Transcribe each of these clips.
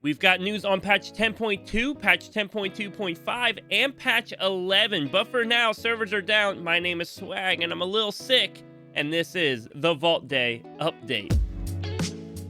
We've got news on patch 10.2, patch 10.2.5, and patch 11. But for now, servers are down. My name is Swag, and I'm a little sick. And this is the Vault Day Update.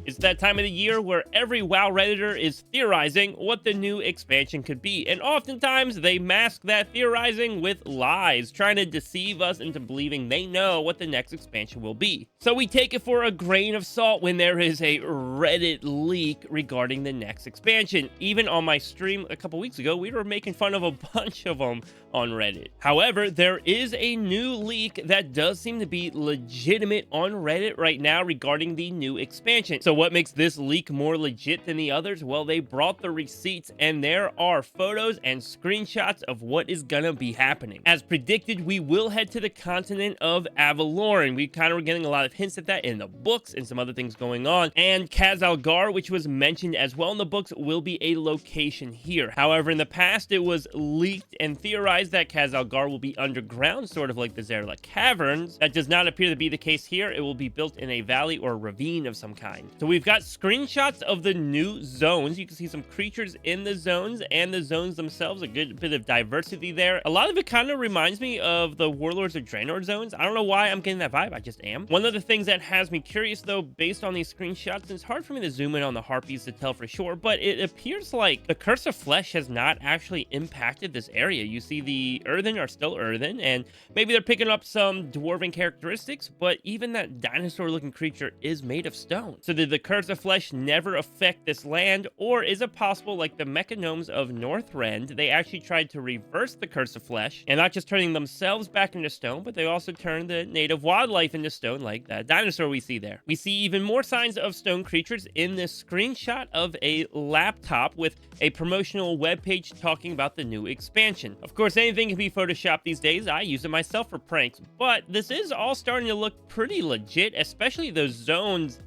It's that time of the year where every WoW Redditor is theorizing what the new expansion could be, and oftentimes they mask that theorizing with lies, trying to deceive us into believing they know what the next expansion will be. So we take it for a grain of salt when there is a Reddit leak regarding the next expansion. Even on my stream a couple weeks ago, we were making fun of a bunch of them on Reddit. However, there is a new leak that does seem to be legitimate on Reddit right now regarding the new expansion. So what makes this leak more legit than the others? Well, they brought the receipts, and there are photos and screenshots of what is gonna be happening. As predicted, we will head to the continent of Avaloren. We kind of were getting a lot of hints at that in the books and some other things going on. And Khazalgar, which was mentioned as well in the books, will be a location here. However, in the past, it was leaked and theorized that Khazalgar will be underground, sort of like the Zerla Caverns. That does not appear to be the case here. It will be built in a valley or ravine of some kind. So we've got screenshots of the new zones. You can see some creatures in the zones and the zones themselves. A good bit of diversity there. A lot of it kind of reminds me of the Warlords of Draenor zones. I don't know why I'm getting that vibe. I just am. One of the things that has me curious, though, based on these screenshots, it's hard for me to zoom in on the harpies to tell for sure, but it appears like the Curse of Flesh has not actually impacted this area. You see the earthen are still earthen, and maybe they're picking up some dwarven characteristics, but even that dinosaur-looking creature is made of stone. So did the Curse of Flesh never affect this land, or is it possible, like the Mechanomes of Northrend, they actually tried to reverse the Curse of Flesh, and not just turning themselves back into stone, but they also turned the native wildlife into stone, like that dinosaur we see there. We see even more signs of stone creatures in this screenshot of a laptop with a promotional webpage talking about the new expansion. Of course, anything can be photoshopped these days. I use it myself for pranks, but this is all starting to look pretty legit, especially those zones.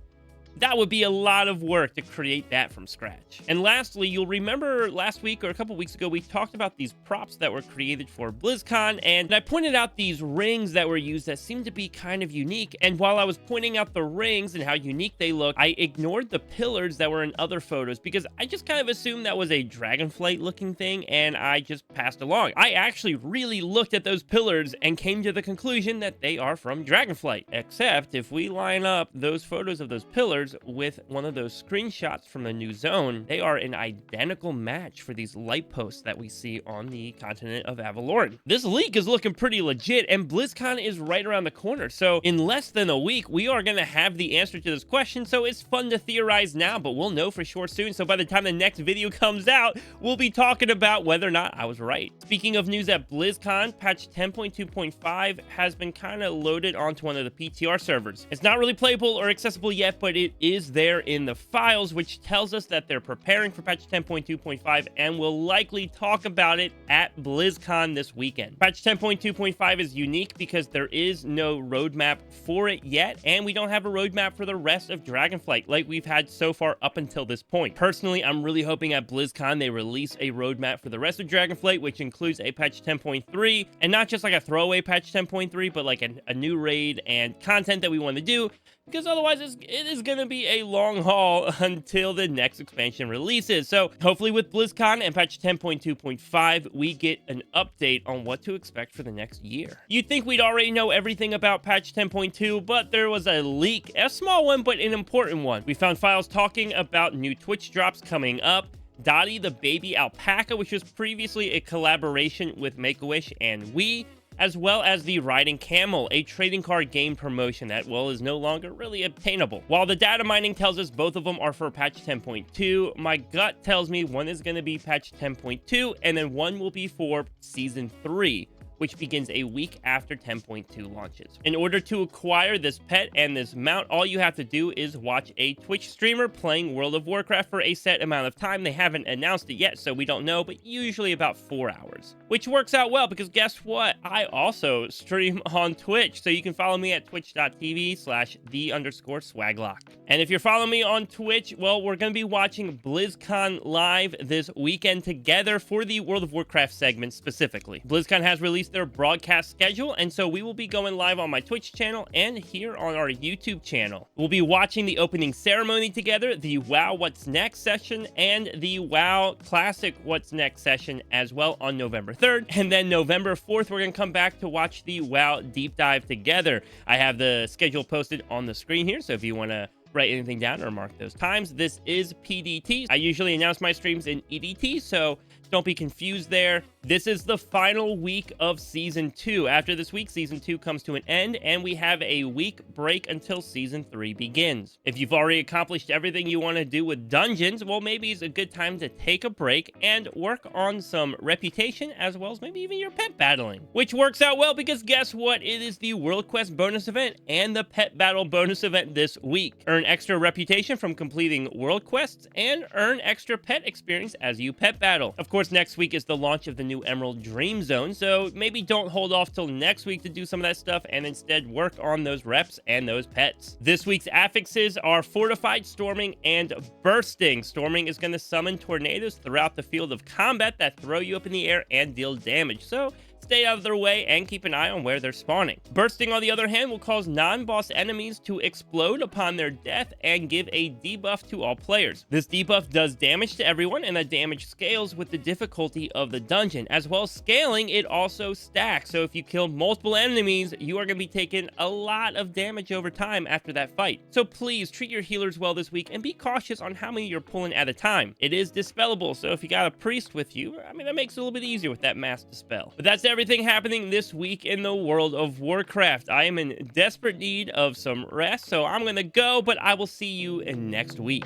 That would be a lot of work to create that from scratch. And lastly, you'll remember last week or a couple weeks ago, we talked about these props that were created for Blizzcon, and I pointed out these rings that were used that seemed to be kind of unique. And while I was pointing out the rings and how unique they look, I ignored the pillars that were in other photos because I just kind of assumed that was a dragonflight looking thing, and I just passed along. I actually really looked at those pillars and came to the conclusion that they are from Dragonflight. Except if we line up those photos of those pillars with one of those screenshots from the new zone, they are an identical match for these light posts that we see on the continent of Avaloren. This leak is looking pretty legit, and BlizzCon is right around the corner. So in less than a week, we are going to have the answer to this question. So it's fun to theorize now, but we'll know for sure soon. So by the time the next video comes out, we'll be talking about whether or not I was right. Speaking of news at BlizzCon, patch 10.2.5 has been kind of loaded onto one of the PTR servers. It's not really playable or accessible yet, but it is there in the files, which tells us that they're preparing for patch 10.2.5 and will likely talk about it at BlizzCon this weekend. Patch 10.2.5 is unique because there is no roadmap for it yet, and we don't have a roadmap for the rest of Dragonflight like we've had so far up until this point. Personally, I'm really hoping at BlizzCon they release a roadmap for the rest of Dragonflight, which includes a patch 10.3, and not just like a throwaway patch 10.3, but like a new raid and content that we want to do, because otherwise it is going to be a long haul until the next expansion releases. So hopefully with BlizzCon and patch 10.2.5, we get an update on what to expect for the next year. You'd think we'd already know everything about patch 10.2, but there was a leak, a small one, but an important one. We found files talking about new Twitch drops coming up. Dottie the baby alpaca, which was previously a collaboration with Make-A-Wish and Wii, as well as the Riding Camel, a trading card game promotion that, well, is no longer really obtainable. While the data mining tells us both of them are for patch 10.2, my gut tells me one is going to be patch 10.2, and then one will be for Season 3, which begins a week after 10.2 launches. In order to acquire this pet and this mount, all you have to do is watch a Twitch streamer playing World of Warcraft for a set amount of time. They haven't announced it yet, so we don't know, but usually about 4 hours. Which works out well, because guess what? I also stream on Twitch, so you can follow me at twitch.tv/the_swaglock. And if you're following me on Twitch, well, we're going to be watching BlizzCon live this weekend together for the World of Warcraft segment specifically. BlizzCon has released their broadcast schedule, and so we will be going live on my Twitch channel and here on our YouTube channel. We'll be watching the opening ceremony together, the WoW What's Next session, and the WoW Classic What's Next session as well on November 3rd. And then November 4th, we're going to come back to watch the WoW Deep Dive together. I have the schedule posted on the screen here, so if you want to write anything down or mark those times, this is PDT. I usually announce my streams in EDT, so don't be confused there. This is the final week of Season 2. After this week, Season 2 comes to an end, and we have a week break until Season 3 begins. If you've already accomplished everything you want to do with dungeons, well, maybe it's a good time to take a break and work on some reputation, as well as maybe even your pet battling. Which works out well because guess what? It is the World Quest bonus event and the pet battle bonus event this week. Earn extra reputation from completing world quests and earn extra pet experience as you pet battle. Of course, next week is the launch of the new Emerald Dream Zone, so maybe don't hold off till next week to do some of that stuff and instead work on those reps and those pets. This week's affixes are Fortified, Storming, and Bursting. Storming is going to summon tornadoes throughout the field of combat that throw you up in the air and deal damage, so stay out of their way and keep an eye on where they're spawning. Bursting, on the other hand, will cause non-boss enemies to explode upon their death and give a debuff to all players. This debuff does damage to everyone, and the damage scales with the difficulty of the dungeon. As well as scaling, it also stacks, so if you kill multiple enemies, you are going to be taking a lot of damage over time after that fight. So please treat your healers well this week and be cautious on how many you're pulling at a time. It is dispellable, so if you got a priest with you, I mean, that makes it a little bit easier with that mass dispel. But that's everything happening this week in the World of Warcraft. I am in desperate need of some rest, so I'm gonna go, but I will see you in next week.